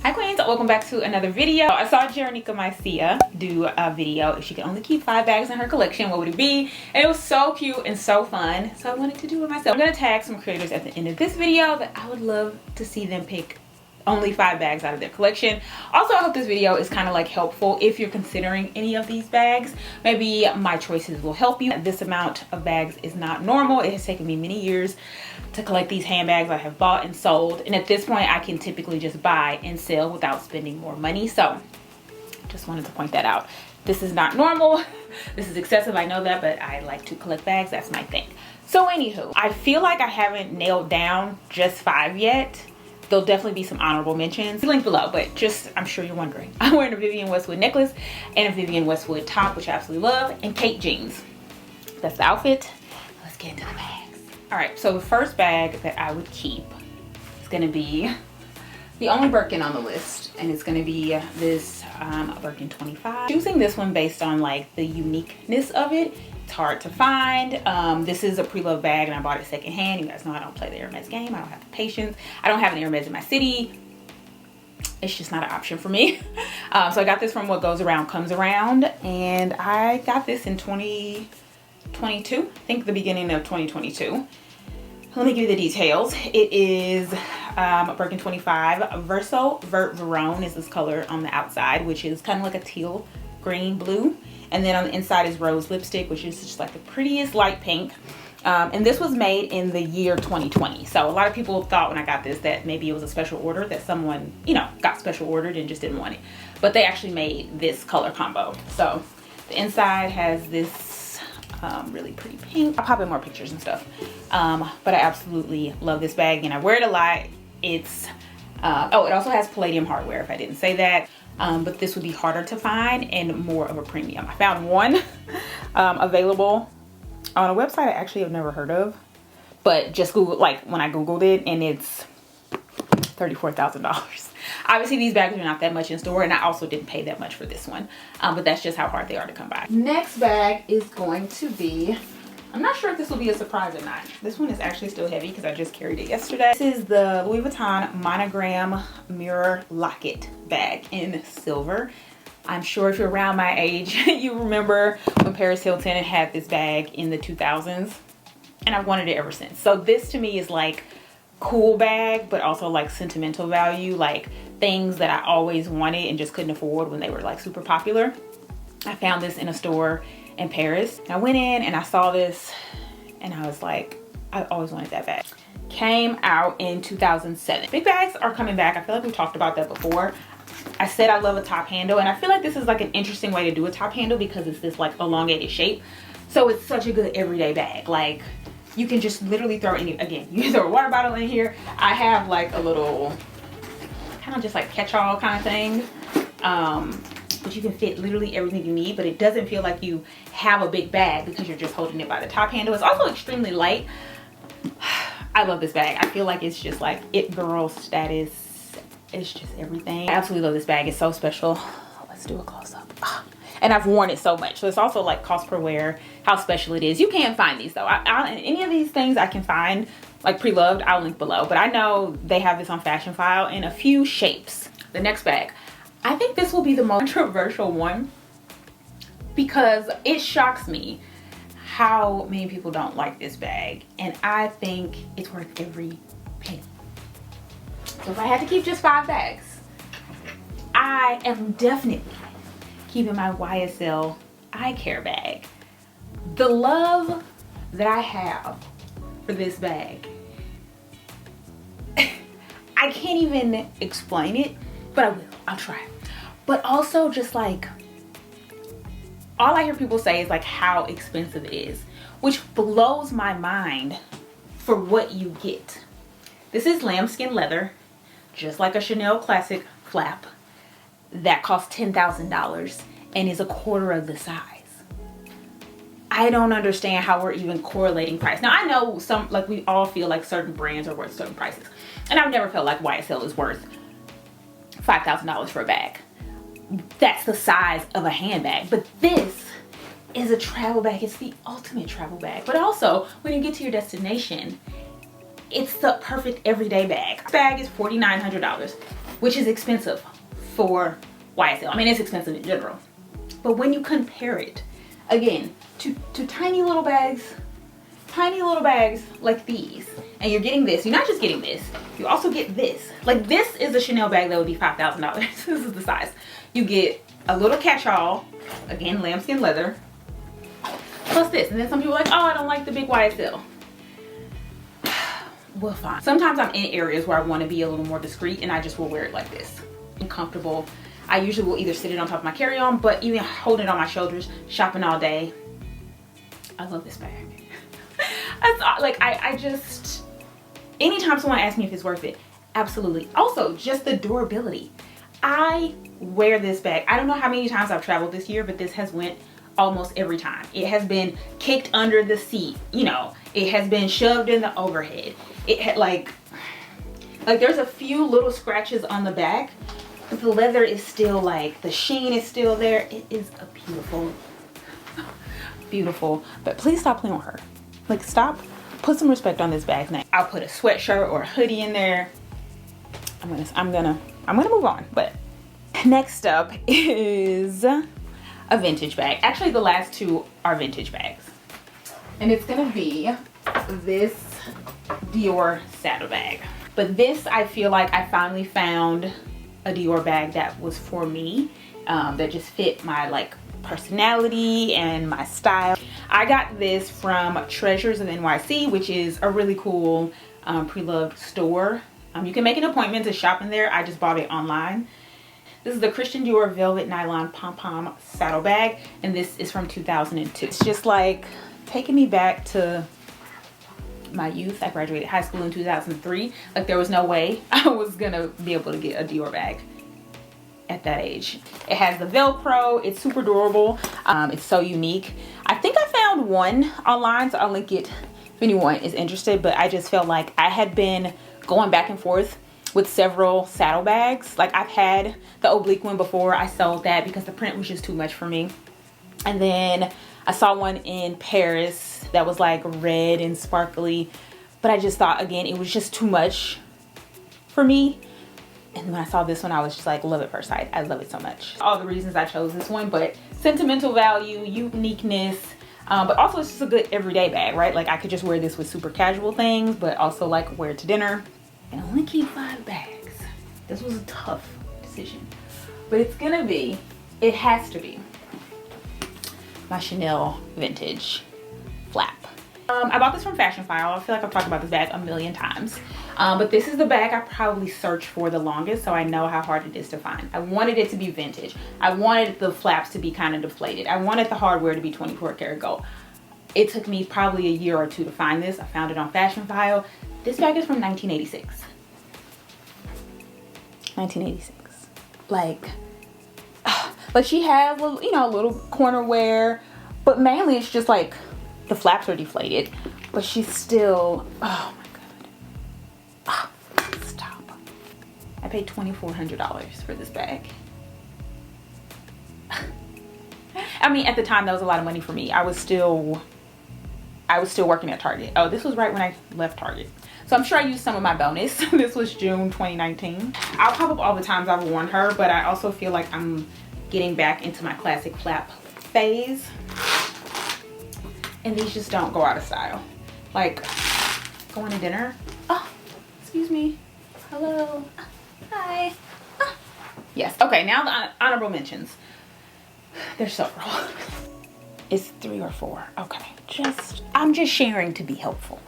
Hi queens, welcome back to another video. I saw Jenee Naylor do a video. If she could only keep 5 bags in her collection, what would it be? And it was so cute and so fun, so I wanted to do it myself. I'm gonna tag some creators at the end of this video that I would love to see them pick only 5 bags out of their collection. Also, I hope this video is kind of like helpful if you're considering any of these bags. Maybe my choices will help you. This amount of bags is not normal. It has taken me many years to collect these handbags I have bought and sold, and at this point I can typically just buy and sell without spending more money. So just wanted to point that out. This is not normal. This is excessive, I know that, but I like to collect bags. That's my thing. So anywho, I feel like I haven't nailed down just 5 yet. There'll definitely be some honorable mentions. Link below, but just, I'm sure you're wondering. I'm wearing a Vivienne Westwood necklace and a Vivienne Westwood top, which I absolutely love, and Kate jeans. That's the outfit. Let's get into the bags. All right, so the first bag that I would keep is gonna be the only Birkin on the list, and it's gonna be this Birkin 25. Choosing this one based on like the uniqueness of it. It's hard to find. This is a pre-loved bag and I bought it secondhand. You guys know I don't play the Hermes game. I don't have the patience. I don't have an Hermes in my city. It's just not an option for me. So I got this from What Goes Around Comes Around, and I got this in 2022. I think the beginning of 2022. Let me give you the details. It is a Birkin 25. Verso Vert Verone is this color on the outside, which is kind of like a teal green blue. And then on the inside is rose lipstick, which is just like the prettiest light pink. And this was made in the year 2020. So a lot of people thought when I got this that maybe it was a special order, that someone, you know, got special ordered and just didn't want it. But they actually made this color combo. So the inside has this really pretty pink. I'll pop in more pictures and stuff. But I absolutely love this bag and I wear it a lot. It's, oh, it also has palladium hardware, if I didn't say that. But this would be harder to find and more of a premium. I found one available on a website I actually have never heard of, but just Google, like when I Googled it, and it's $34,000. Obviously these bags are not that much in store, and I also didn't pay that much for this one, but that's just how hard they are to come by. Next bag is going to be, I'm not sure if this will be a surprise or not. This one is actually still heavy because I just carried it yesterday. This is the Louis Vuitton Monogram Mirror Locket bag in silver. I'm sure if you're around my age, you remember when Paris Hilton had this bag in the 2000s, and I've wanted it ever since. So this to me is like cool bag, but also like sentimental value, like things that I always wanted and just couldn't afford when they were like super popular. I found this in a store in Paris. I went in and I saw this and I was like, I always wanted that bag. Came out in 2007. Big bags are coming back. I feel like we talked about that before. I said I love a top handle, and I feel like this is like an interesting way to do a top handle because it's this like elongated shape. So it's such a good everyday bag. Like you can just literally throw any, again, you can throw a water bottle in here. I have like a little kind of just like catch-all kind of thing. But you can fit literally everything you need, but it doesn't feel like you have a big bag because you're just holding it by the top handle. It's also extremely light. I love this bag. I feel like it's just like it girl status. It's just everything. I absolutely love this bag. It's so special. Let's do a close-up. And I've worn it so much. So it's also like cost per wear, how special it is. You can't find these though. Any of these things I can find like pre-loved, I'll link below. But I know they have this on Fashion File in a few shapes. The next bag. I think this will be the most controversial one because it shocks me how many people don't like this bag, and I think it's worth every penny. So if I had to keep just 5 bags, I am definitely keeping my YSL eye care bag. The love that I have for this bag, I can't even explain it, but I will. I'll try. But also just like, all I hear people say is like how expensive it is, which blows my mind for what you get. This is lambskin leather, just like a Chanel classic flap that costs $10,000 and is a quarter of the size. I don't understand how we're even correlating price. Now I know some, like we all feel like certain brands are worth certain prices, and I've never felt like YSL is worth $5,000 for a bag. That's the size of a handbag, but this is a travel bag. It's the ultimate travel bag. But also when you get to your destination, it's the perfect everyday bag. This bag is $4,900. which is expensive for YSL. I mean, it's expensive in general. But when you compare it, again, to tiny little bags like these, and you're getting this, you're not just getting this, you also get this. Like, this is a Chanel bag that would be $5,000. This is the size. You get a little catch-all, again, lambskin leather, plus this. And then some people are like, oh, I don't like the big YSL. Well, fine. Sometimes I'm in areas where I want to be a little more discreet, and I just will wear it like this. And comfortable. I usually will either sit it on top of my carry-on, but even holding it on my shoulders, shopping all day. I love this bag. Like, I just, anytime someone asks me if it's worth it, absolutely. Also, just the durability. I wear this bag. I don't know how many times I've traveled this year, but this has went almost every time. It has been kicked under the seat, you know, it has been shoved in the overhead. It had like there's a few little scratches on the back, but the leather is still like, the sheen is still there. It is a beautiful, but please stop playing with her. Like, stop, put some respect on this bag's name. I'll put a sweatshirt or a hoodie in there. I'm gonna move on. But next up is a vintage bag. Actually, the last two are vintage bags. And it's gonna be this Dior saddlebag. But this, I feel like I finally found a Dior bag that was for me, that just fit my like personality and my style. I got this from Treasures of NYC, which is a really cool pre-loved store. You can make an appointment to shop in there. I just bought it online. This is the Christian Dior Velvet Nylon Pom-Pom Saddlebag, and this is from 2002. It's just like taking me back to my youth. I graduated high school in 2003. Like, there was no way I was gonna be able to get a Dior bag at that age. It has the Velcro. It's super durable. It's so unique. I think I found one online, so I'll link it if anyone is interested, but I just felt like I had been going back and forth with several saddlebags. Like, I've had the oblique one before. I sold that because the print was just too much for me. And then I saw one in Paris that was like red and sparkly, but I just thought, again, it was just too much for me. And when I saw this one, I was just like, love at first sight. I love it so much. All the reasons I chose this one, but sentimental value, uniqueness, but also it's just a good everyday bag, right? Like, I could just wear this with super casual things, but also like wear it to dinner. And only keep 5 bags. This was a tough decision, but it's gonna be, it has to be my Chanel vintage flap. I bought this from Fashion File. I feel like I've talked about this bag a million times. But this is the bag I probably searched for the longest, so I know how hard it is to find. I wanted it to be vintage. I wanted the flaps to be kind of deflated. I wanted the hardware to be 24 karat gold. It took me probably a year or two to find this. I found it on Fashion File. This bag is from 1986. 1986. Like she has, you know, a little corner wear, but mainly it's just like the flaps are deflated, but she's still, oh my God. Oh, stop. I paid $2,400 for this bag. I mean, at the time, that was a lot of money for me. I was still working at Target. Oh, this was right when I left Target. So I'm sure I used some of my bonus. This was June 2019. I'll pop up all the times I've worn her, but I also feel like I'm getting back into my classic flap phase. And these just don't go out of style. Like, going to dinner. Oh, excuse me. Hello. Hi. Yes. Okay, now the honorable mentions. There's several. It's 3 or 4. Okay. I'm just sharing to be helpful.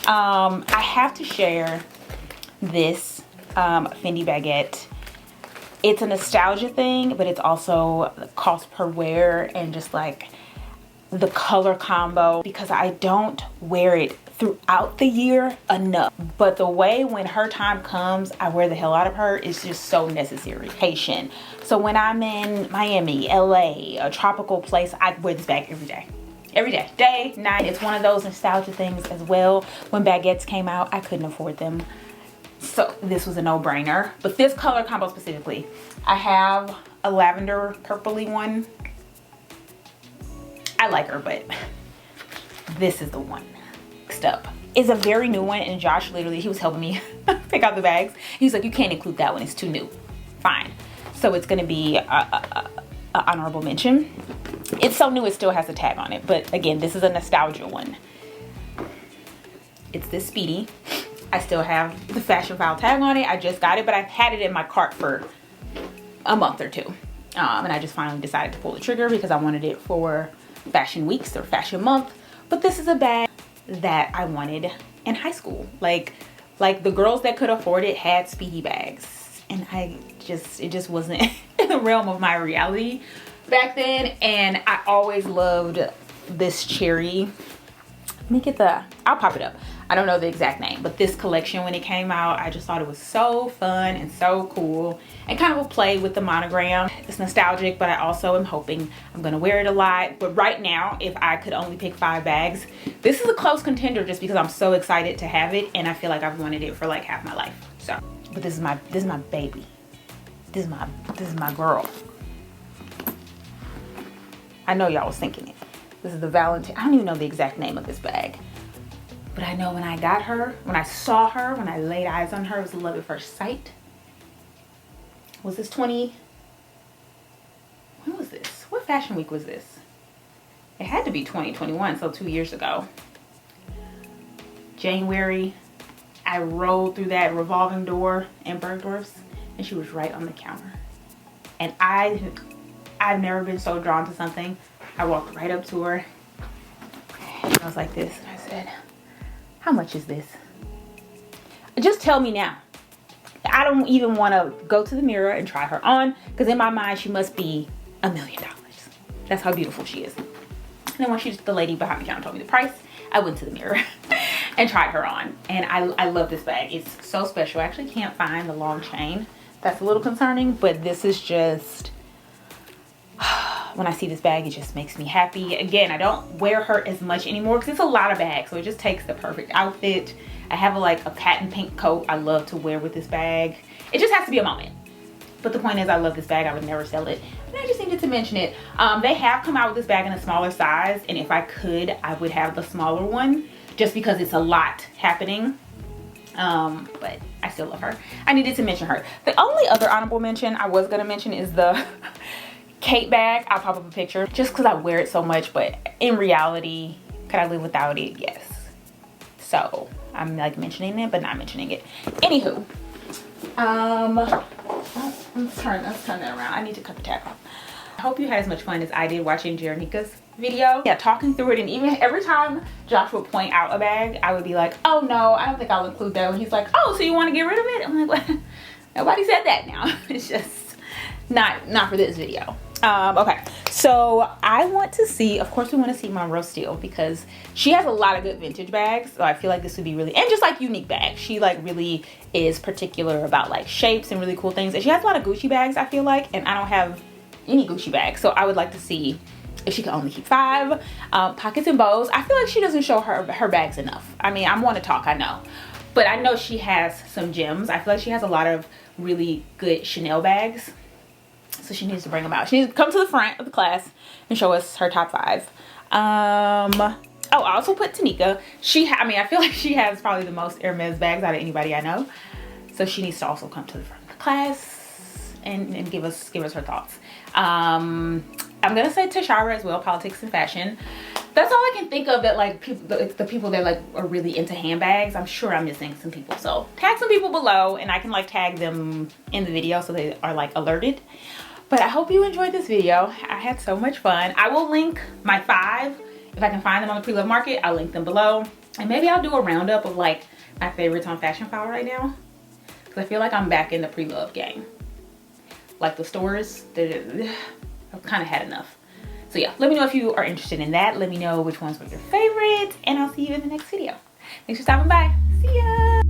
I have to share this Fendi baguette. It's a nostalgia thing, but it's also the cost per wear and just like the color combo, because I don't wear it throughout the year enough. But the way when her time comes, I wear the hell out of her is just so necessary. Haitian. So when I'm in Miami, LA, a tropical place, I wear this bag every day. Every day, day, night. It's one of those nostalgia things as well. When baguettes came out, I couldn't afford them. So this was a no-brainer. But this color combo specifically, I have a lavender purpley one. I like her, but this is the one. Next up is a very new one, and Josh literally, he was helping me pick out the bags. He's like, you can't include that one, it's too new. fine. So it's gonna be a honorable mention. It's so new, it still has a tag on it, but again, this is a nostalgia one. It's this Speedy. I still have the Fashion File tag on it. I just got it, but I've had it in my cart for a month or two. And I just finally decided to pull the trigger because I wanted it for fashion weeks or fashion month. But this is a bag that I wanted in high school. Like the girls that could afford it had Speedy bags. And it just wasn't in the realm of my reality back then. And I always loved this cherry. Let me get I'll pop it up. I don't know the exact name, but this collection, when it came out, I just thought it was so fun and so cool, and kind of a play with the monogram. It's nostalgic, but I also am hoping I'm gonna wear it a lot. But right now, if I could only pick 5 bags, this is a close contender just because I'm so excited to have it, and I feel like I've wanted it for like half my life. So, but this is my baby. This is my girl. I know y'all was thinking it. This is the Valentino. I don't even know the exact name of this bag. But I know when I got her, when I saw her, when I laid eyes on her, it was love at first sight. Was this when was this? What fashion week was this? It had to be 2021, so 2 years ago. January, I rolled through that revolving door in Bergdorf's, and she was right on the counter. And I've never been so drawn to something. I walked right up to her, and I was like this, and I said, how much is this? Just tell me now. I don't even want to go to the mirror and try her on, because in my mind she must be $1 million. That's how beautiful she is. And then when the lady behind the counter told me the price, I went to the mirror and tried her on. And I love this bag. It's so special. I actually can't find the long chain. That's a little concerning, but this is just, when I see this bag, it just makes me happy. Again, I don't wear her as much anymore because it's a lot of bags, so it just takes the perfect outfit. I have a patent pink coat I love to wear with this bag. It just has to be a moment. But the point is, I love this bag. I would never sell it. And I just needed to mention it. They have come out with this bag in a smaller size, and if I could, I would have the smaller one just because it's a lot happening. But I still love her. I needed to mention her. The only other honorable mention I was gonna mention is the Kate bag. I'll pop up a picture just because I wear it so much, but in reality, could I live without it? Yes. So I'm like mentioning it, but not mentioning it. Anywho, let's turn that around. I need to cut the tag off. I hope you had as much fun as I did watching Jereneika's video. Yeah, talking through it, and even every time Josh would point out a bag, I would be like, oh no, I don't think I'll include that. And he's like, oh, so you want to get rid of it? I'm like, what? Nobody said that now. It's just not for this video. Okay, so I want to see, of course we want to see Monroe Steele because she has a lot of good vintage bags, so I feel like this would be really, and just like unique bags. She like really is particular about like shapes and really cool things, and she has a lot of Gucci bags, I feel like, and I don't have any Gucci bags, so I would like to see if she can only keep 5. Pockets and bows, I feel like she doesn't show her bags enough. I mean, I want to talk, I know, but I know she has some gems. I feel like she has a lot of really good Chanel bags. So she needs to bring them out. She needs to come to the front of the class and show us her top 5. Oh, I also put Tanika. I mean, I feel like she has probably the most Hermes bags out of anybody I know. So she needs to also come to the front of the class and give us her thoughts. I'm gonna say Tashara as well, politics and fashion. That's all I can think of that like the people that like are really into handbags. I'm sure I'm missing some people. So tag some people below and I can like tag them in the video so they are like alerted. But I hope you enjoyed this video. I had so much fun. I will link my 5. If I can find them on the pre-love market, I'll link them below. And maybe I'll do a roundup of like my favorites on Fashion File right now. Because I feel like I'm back in the pre-love game. Like the stores, I've kind of had enough. So yeah, let me know if you are interested in that. Let me know which ones were your favorites. And I'll see you in the next video. Thanks for stopping by. See ya.